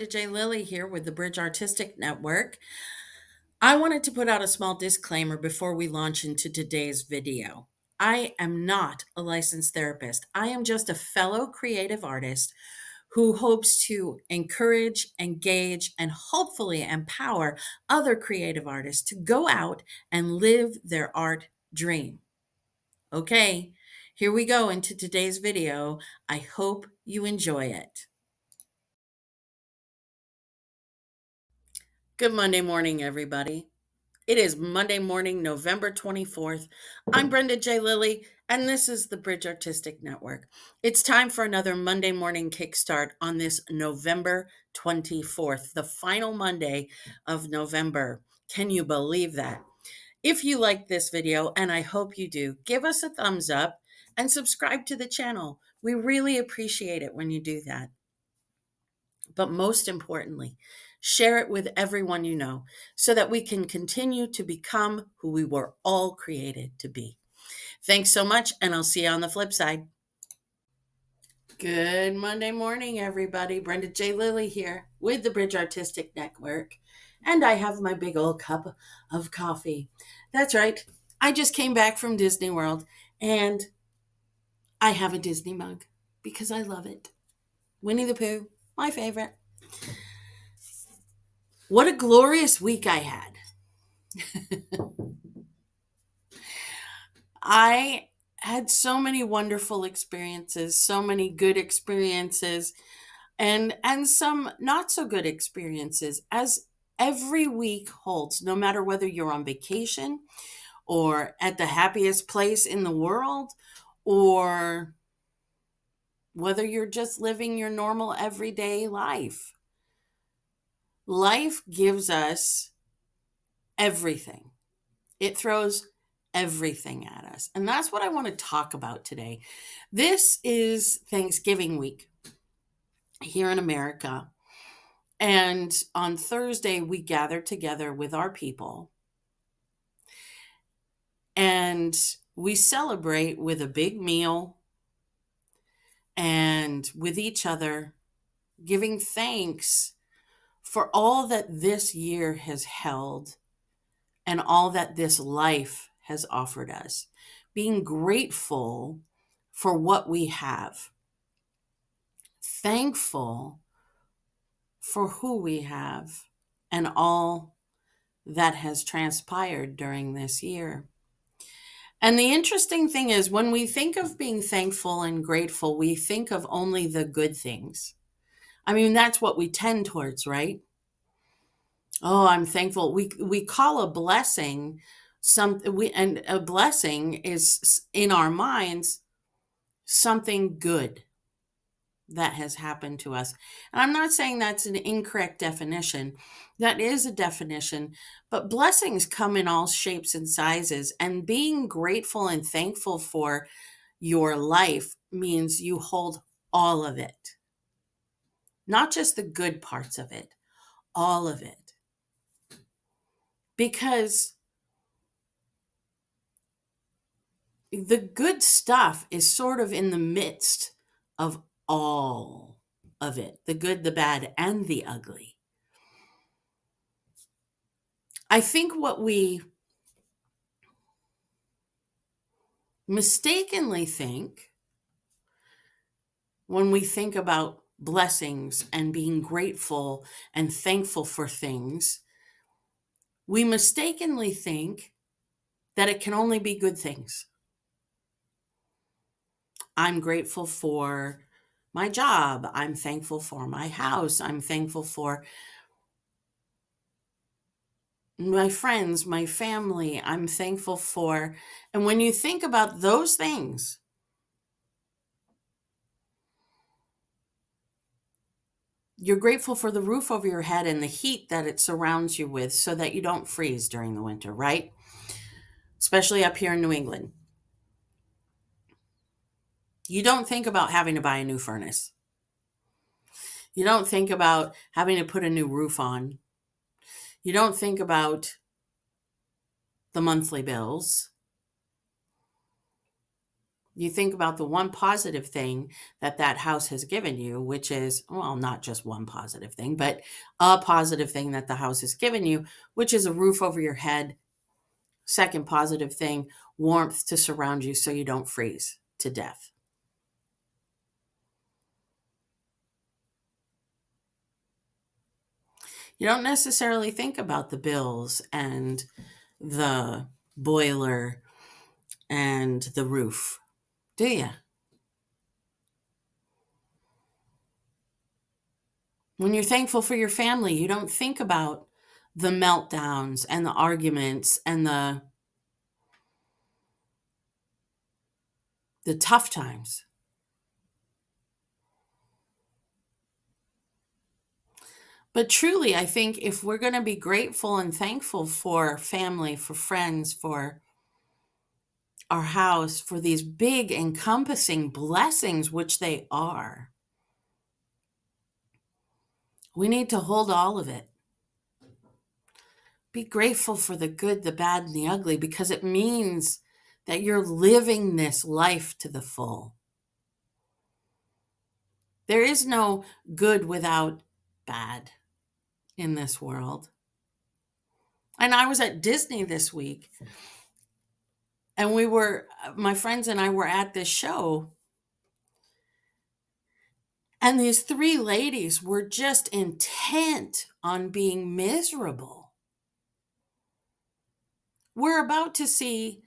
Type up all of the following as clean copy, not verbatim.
Brenda J. Lilly here with the Bridge Artistic Network. I wanted to put out a small disclaimer before we launch into today's video. I am not a licensed therapist. I am just a fellow creative artist who hopes to encourage, engage, and hopefully empower other creative artists to go out and live their art dream. Okay, here we go into today's video. I hope you enjoy it. Good Monday morning, everybody. It is Monday morning, November 24th. I'm Brenda J. Lilly, and this is the Bridge Artistic Network. It's time for another Monday morning kickstart on this November 24th, the final Monday of November. Can you believe that? If you like this video, and I hope you do, give us a thumbs up and subscribe to the channel. We really appreciate it when you do that. But most importantly, share it with everyone you know so that we can continue to become who we were all created to be. Thanks so much, and I'll see you on the flip side. Good Monday morning, everybody. Brenda J. Lilly here with the Bridge Artistic Network, and I have my big old cup of coffee. That's right. I just came back from Disney World, and I have a Disney mug because I love it. Winnie the Pooh, my favorite. What a glorious week I had. I had so many wonderful experiences, so many good experiences, and some not so good experiences, as every week holds, no matter whether you're on vacation or at the happiest place in the world, or whether you're just living your normal everyday life. Life gives us everything. It throws everything at us. And that's what I want to talk about today. This is Thanksgiving week here in America. And on Thursday, we gather together with our people and we celebrate with a big meal and with each other, giving thanks for all that this year has held and all that this life has offered us. Being grateful for what we have, thankful for who we have, and all that has transpired during this year. And the interesting thing is, when we think of being thankful and grateful, we think of only the good things. I mean, that's what we tend towards, right? Oh, I'm thankful. We call a blessing and a blessing is in our minds something good that has happened to us. And I'm not saying that's an incorrect definition. That is a definition, but blessings come in all shapes and sizes, and being grateful and thankful for your life means you hold all of it. Not just the good parts of it, all of it. Because the good stuff is sort of in the midst of all of it, the good, the bad, and the ugly. I think what we mistakenly think when we think about blessings and being grateful and thankful for things, we mistakenly think that it can only be good things. I'm grateful for my job. I'm thankful for my house. I'm thankful for my friends, my family. I'm thankful for, and when you think about those things, you're grateful for the roof over your head and the heat that it surrounds you with so that you don't freeze during the winter, right? Especially up here in New England. You don't think about having to buy a new furnace. You don't think about having to put a new roof on. You don't think about the monthly bills. You think about the one positive thing that that house has given you, which is, well, not just one positive thing, but a positive thing that the house has given you, which is a roof over your head. Second positive thing, warmth to surround you so you don't freeze to death. You don't necessarily think about the bills and the boiler and the roof, do you? When you're thankful for your family, you don't think about the meltdowns and the arguments and the tough times. But truly, I think if we're going to be grateful and thankful for family, for friends, for our house, for these big encompassing blessings, which they are, we need to hold all of it. Be grateful for the good, the bad, and the ugly, because it means that you're living this life to the full. There is no good without bad in this world. And I was at Disney this week, and my friends and I were at this show, and these three ladies were just intent on being miserable. We're about to see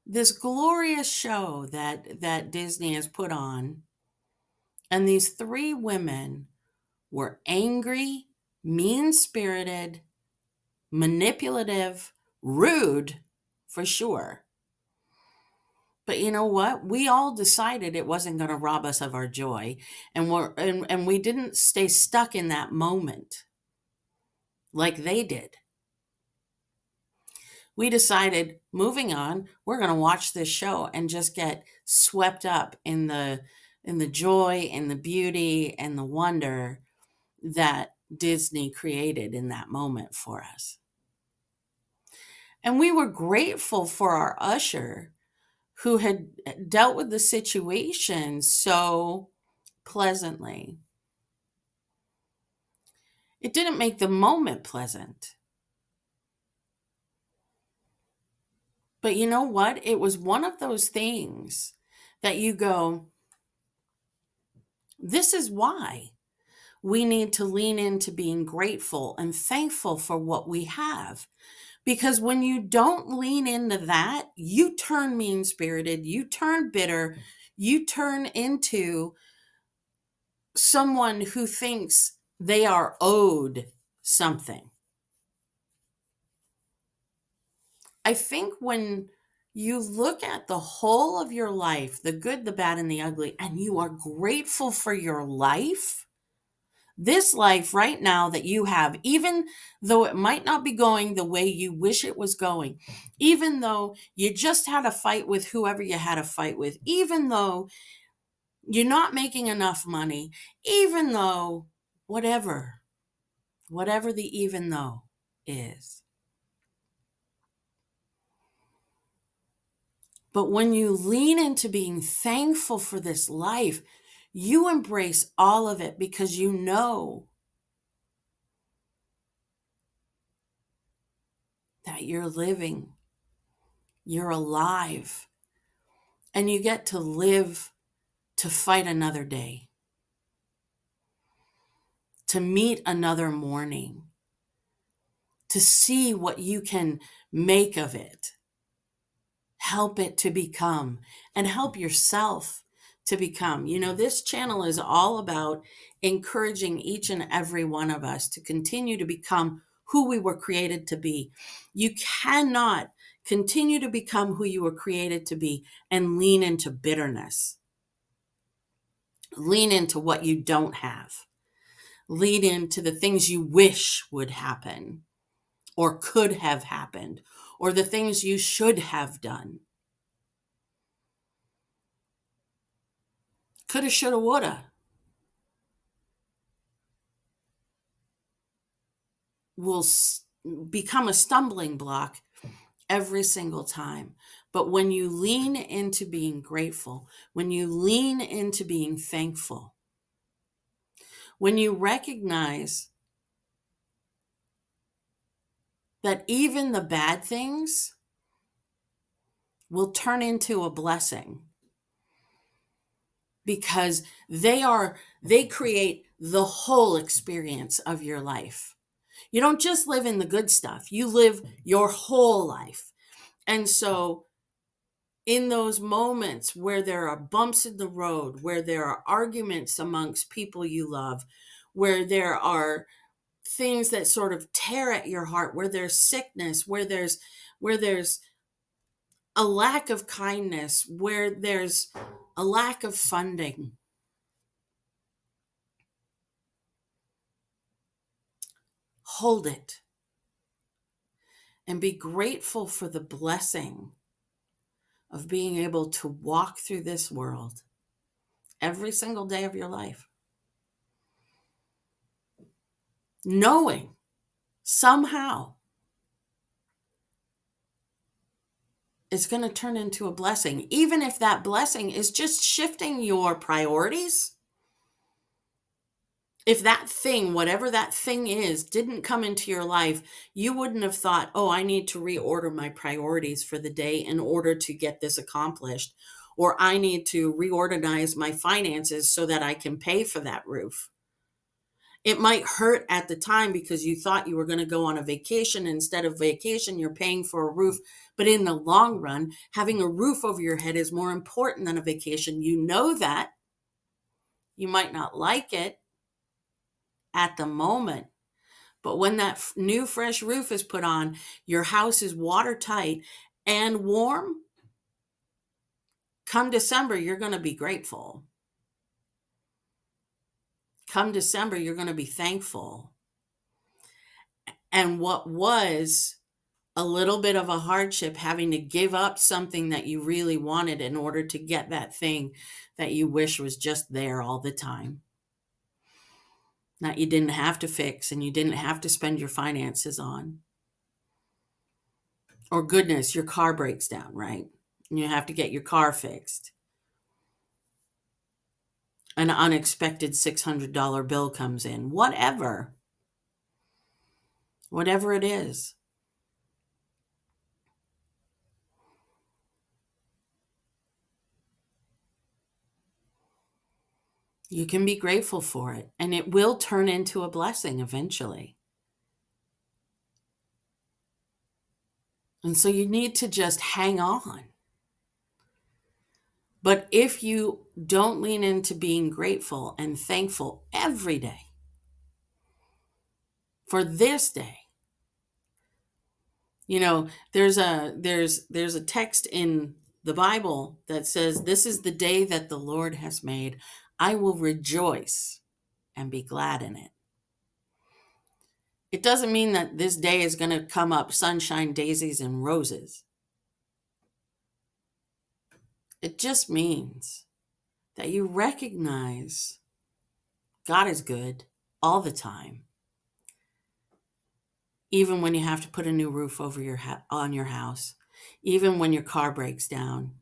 this glorious show that Disney has put on, and these three women were angry, mean-spirited, manipulative, rude, for sure. But you know what? We all decided it wasn't going to rob us of our joy, and we didn't stay stuck in that moment like they did. We decided, moving on, we're going to watch this show and just get swept up in the joy and the beauty and the wonder that Disney created in that moment for us. And we were grateful for our usher who had dealt with the situation so pleasantly. It didn't make the moment pleasant. But you know what? It was one of those things that you go, this is why we need to lean into being grateful and thankful for what we have. Because when you don't lean into that, you turn mean spirited, you turn bitter, you turn into someone who thinks they are owed something. I think when you look at the whole of your life, the good, the bad, and the ugly, and you are grateful for your life, this life right now that you have, even though it might not be going the way you wish it was going, even though you just had a fight with whoever you had a fight with, even though you're not making enough money, even though whatever the even though is. But when you lean into being thankful for this life, you embrace all of it because you know that you're living, you're alive, and you get to live to fight another day, to meet another morning, to see what you can make of it, help it to become, and help yourself to become. You know, this channel is all about encouraging each and every one of us to continue to become who we were created to be. You cannot continue to become who you were created to be and lean into bitterness. Lean into what you don't have. Lean into the things you wish would happen or could have happened or the things you should have done. Coulda, shoulda, woulda will become a stumbling block every single time. But when you lean into being grateful, when you lean into being thankful, when you recognize that even the bad things will turn into a blessing because they create the whole experience of your life. You don't just live in the good stuff, you live your whole life. And so in those moments where there are bumps in the road, where there are arguments amongst people you love, where there are things that sort of tear at your heart, where there's sickness, where there's a lack of kindness, where there's a lack of funding, hold it and be grateful for the blessing of being able to walk through this world every single day of your life, knowing somehow it's going to turn into a blessing, even if that blessing is just shifting your priorities. If that thing, whatever that thing is, didn't come into your life, you wouldn't have thought, oh, I need to reorder my priorities for the day in order to get this accomplished. Or I need to reorganize my finances so that I can pay for that roof. It might hurt at the time because you thought you were going to go on a vacation. Instead of vacation, you're paying for a roof. But in the long run, having a roof over your head is more important than a vacation. You know that. You might not like it at the moment. But when that new fresh roof is put on, your house is watertight and warm. Come December, you're going to be grateful. Come December, you're going to be thankful. And what was a little bit of a hardship, having to give up something that you really wanted in order to get that thing that you wish was just there all the time, that you didn't have to fix and you didn't have to spend your finances on. Or goodness, your car breaks down, right? And you have to get your car fixed. An unexpected $600 bill comes in, whatever it is. You can be grateful for it, and it will turn into a blessing eventually. And so you need to just hang on. But if you don't lean into being grateful and thankful every day for this day, there's a text in the Bible that says, "This is the day that the Lord has made. I will rejoice and be glad in it." It doesn't mean that this day is going to come up sunshine, daisies, and roses. It just means that you recognize God is good all the time, even when you have to put a new roof over on your house, even when your car breaks down,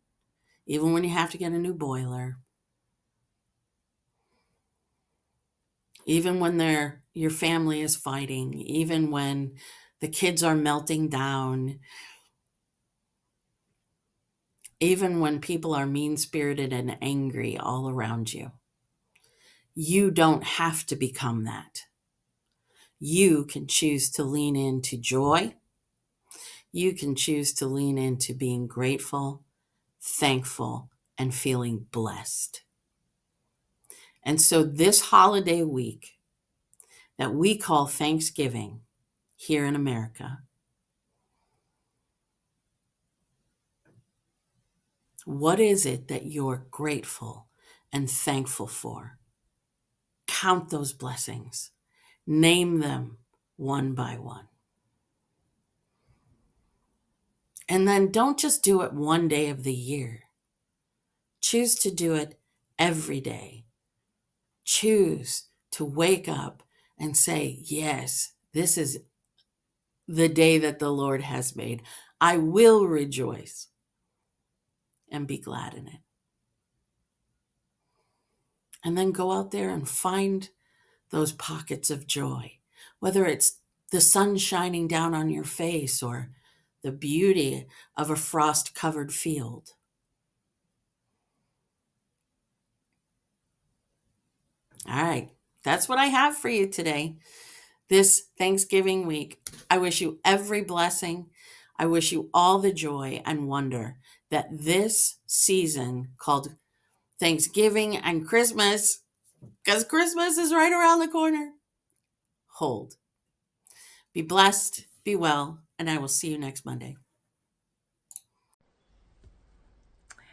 even when you have to get a new boiler, even when your family is fighting, even when the kids are melting down, even when people are mean-spirited and angry all around you. You don't have to become that. You can choose to lean into joy. You can choose to lean into being grateful, thankful, and feeling blessed. And so this holiday week that we call Thanksgiving here in America, what is it that you're grateful and thankful for? Count those blessings. Name them one by one. And then don't just do it one day of the year. Choose to do it every day. Choose to wake up and say, yes, this is the day that the Lord has made. I will rejoice and be glad in it. And then go out there and find those pockets of joy, whether it's the sun shining down on your face or the beauty of a frost-covered field. All right, that's what I have for you today, this Thanksgiving week. I wish you every blessing. I wish you all the joy and wonder that this season called Thanksgiving and Christmas, because Christmas is right around the corner, hold. Be blessed, be well, and I will see you next Monday.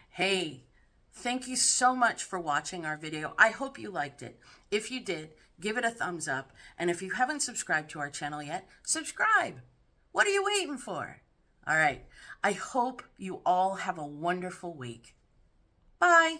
Hey, thank you so much for watching our video. I hope you liked it. If you did, give it a thumbs up. And if you haven't subscribed to our channel yet, subscribe. What are you waiting for? All right. I hope you all have a wonderful week. Bye.